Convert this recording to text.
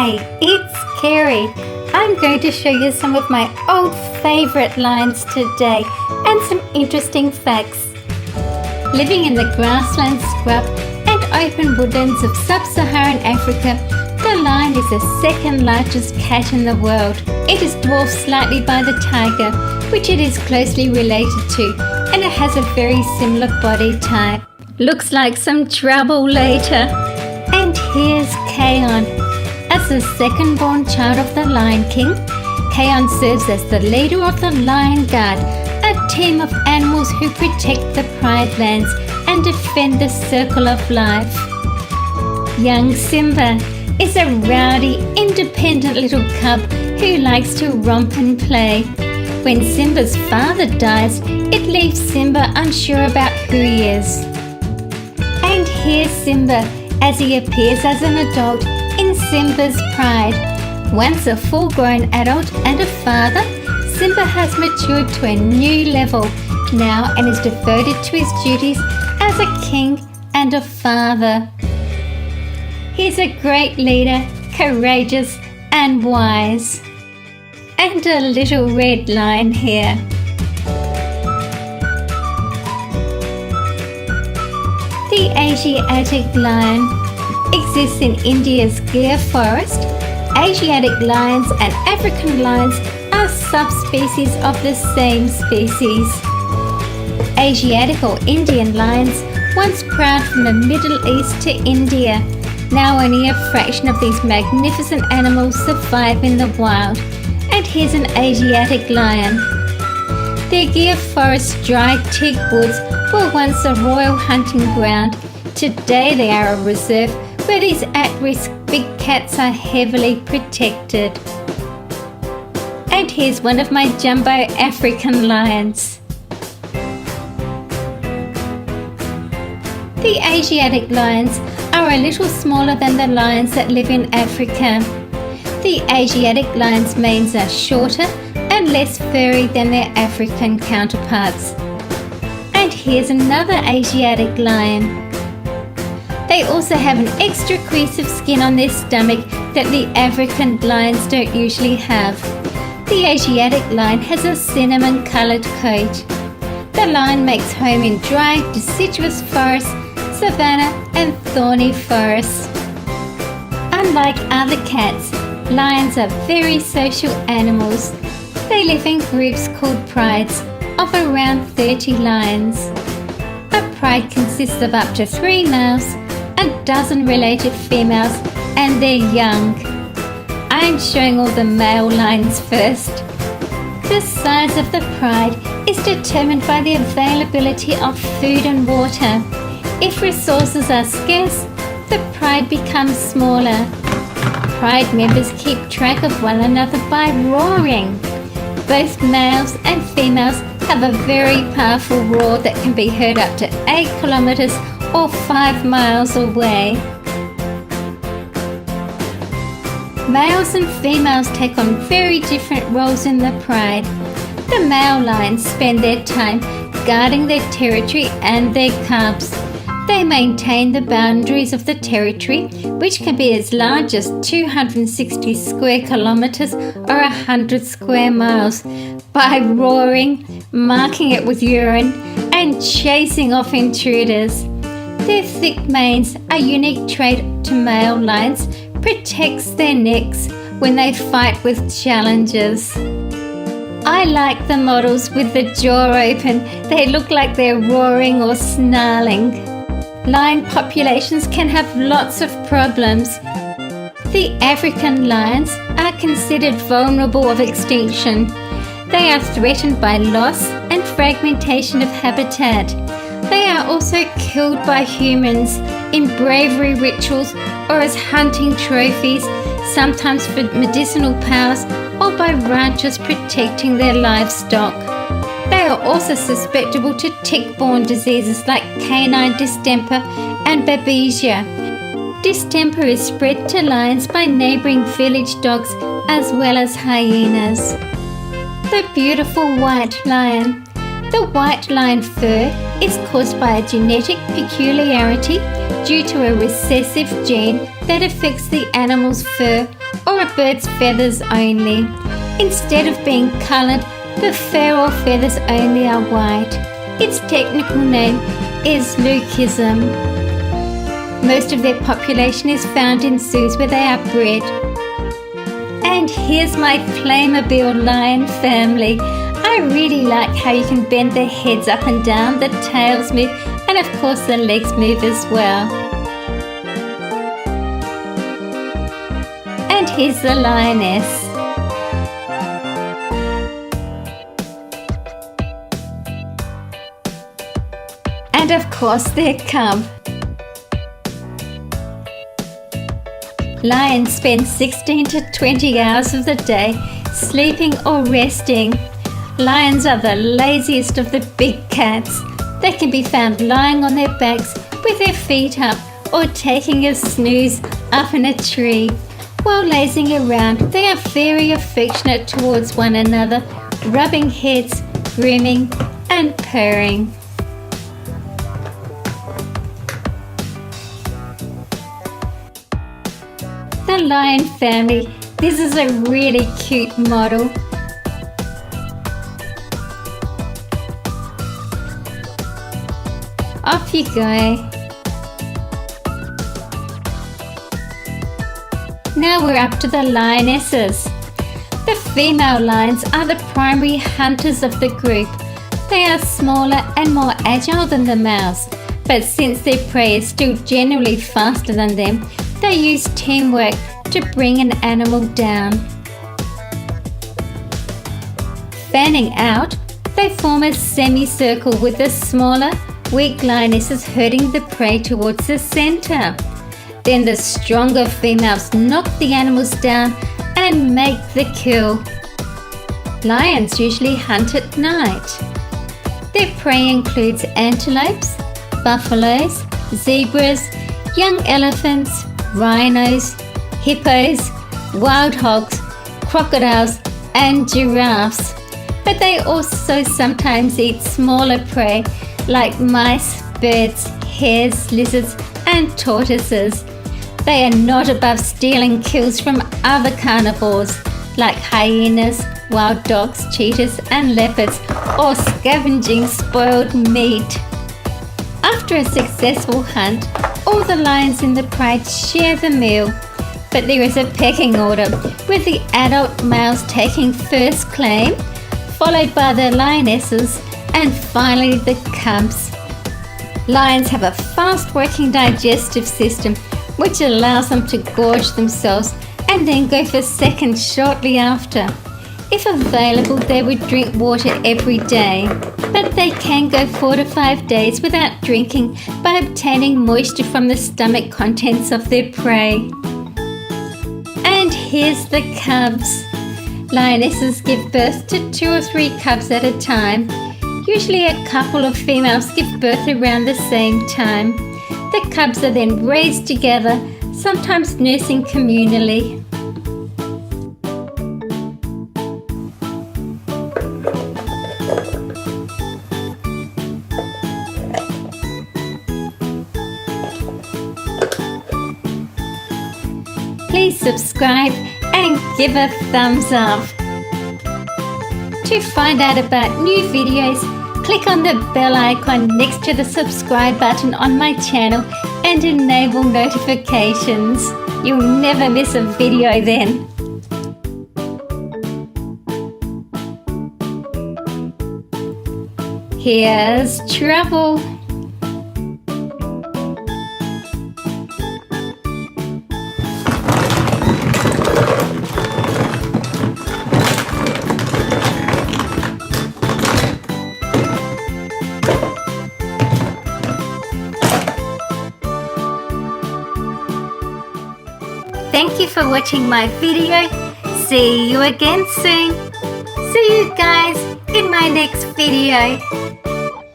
Hi, it's Tiere. I'm going to show you some of my old favourite lions today and some interesting facts. Living in the grassland scrub and open woodlands of sub-Saharan Africa, the lion is the second largest cat in the world. It is dwarfed slightly by the tiger, which it is closely related to, and it has a very similar body type. Looks like some trouble later. And here's León. As the second-born child of the Lion King, León serves as the leader of the Lion Guard, a team of animals who protect the Pride Lands and defend the circle of life. Young Simba is a rowdy, independent little cub who likes to romp and play. When Simba's father dies, it leaves Simba unsure about who he is. And here's Simba as he appears as an adult in Simba's Pride. Once a full-grown adult and a father, Simba has matured to a new level now and is devoted to his duties as a king and a father. He's a great leader, courageous and wise. And a little red lion here. The Asiatic Lion exists in India's Gir forest. Asiatic lions and African lions are subspecies of the same species. Asiatic or Indian lions once prowled from the Middle East to India. Now only a fraction of these magnificent animals survive in the wild. And here's an Asiatic lion. The Gir forest dry teak woods were once a royal hunting ground. Today they are a reserve where these at-risk big cats are heavily protected. And here's one of my jumbo African lions. The Asiatic lions are a little smaller than the lions that live in Africa. The Asiatic lions' manes are shorter and less furry than their African counterparts. And here's another Asiatic lion. They also have an extra crease of skin on their stomach that the African lions don't usually have. The Asiatic lion has a cinnamon-coloured coat. The lion makes home in dry, deciduous forests, savanna and thorny forests. Unlike other cats, lions are very social animals. They live in groups called prides of around 30 lions. A pride consists of up to 3 males, a dozen related females, and their young. I'm showing all the male lions first. The size of the pride is determined by the availability of food and water. If resources are scarce, the pride becomes smaller. Pride members keep track of one another by roaring. Both males and females have a very powerful roar that can be heard up to 8 kilometers or 5 miles away. Males and females take on very different roles in the pride. The male lions spend their time guarding their territory and their cubs. They maintain the boundaries of the territory, which can be as large as 260 square kilometers or 100 square miles, by roaring, marking it with urine, and chasing off intruders. Their thick manes, a unique trait to male lions, protects their necks when they fight with challengers. I like the models with the jaw open. They look like they're roaring or snarling. Lion populations can have lots of problems. The African lions are considered vulnerable of extinction. They are threatened by loss and fragmentation of habitat. They are also killed by humans in bravery rituals or as hunting trophies, sometimes for medicinal powers or by ranchers protecting their livestock. They are also susceptible to tick-borne diseases like canine distemper and babesia. Distemper is spread to lions by neighbouring village dogs as well as hyenas. The beautiful white lion. The white lion fur is caused by a genetic peculiarity due to a recessive gene that affects the animal's fur or a bird's feathers only. Instead of being coloured, the fur or feathers only are white. Its technical name is leucism. Most of their population is found in zoos where they are bred. And here's my Playmobil lion family. I really like how you can bend their heads up and down, the tails move, and of course the legs move as well. And here's the lioness. And of course their cub. Lions spend 16 to 20 hours of the day sleeping or resting. Lions are the laziest of the big cats. They can be found lying on their backs with their feet up or taking a snooze up in a tree. While lazing around, they are very affectionate towards one another, rubbing heads, grooming and purring. The lion family. This is a really cute model. Off you go. Now we're up to the lionesses. The female lions are the primary hunters of the group. They are smaller and more agile than the males, but since their prey is still generally faster than them, they use teamwork to bring an animal down. Fanning out, they form a semicircle with the smaller, weak lionesses herding the prey towards the center. Then the stronger females knock the animals down and make the kill. Lions usually hunt at night. Their prey includes antelopes, buffaloes, zebras, young elephants, rhinos, hippos, wild hogs, crocodiles and giraffes. But they also sometimes eat smaller prey like mice, birds, hares, lizards and tortoises. They are not above stealing kills from other carnivores like hyenas, wild dogs, cheetahs and leopards, or scavenging spoiled meat. After a successful hunt, all the lions in the pride share the meal, but there is a pecking order, with the adult males taking first claim, followed by the lionesses, and finally the cubs. Lions have a fast-working digestive system, which allows them to gorge themselves and then go for seconds shortly after. If available, they would drink water every day, but they can go 4 to 5 days without drinking by obtaining moisture from the stomach contents of their prey. And here's the cubs. Lionesses give birth to 2 or 3 cubs at a time. Usually a couple of females give birth around the same time. The cubs are then raised together, sometimes nursing communally. Please subscribe and give a thumbs up. To find out about new videos, click on the bell icon next to the subscribe button on my channel and enable notifications. You'll never miss a video then. Here's trouble. Thank you for watching my video. See you again soon. See you guys in my next video.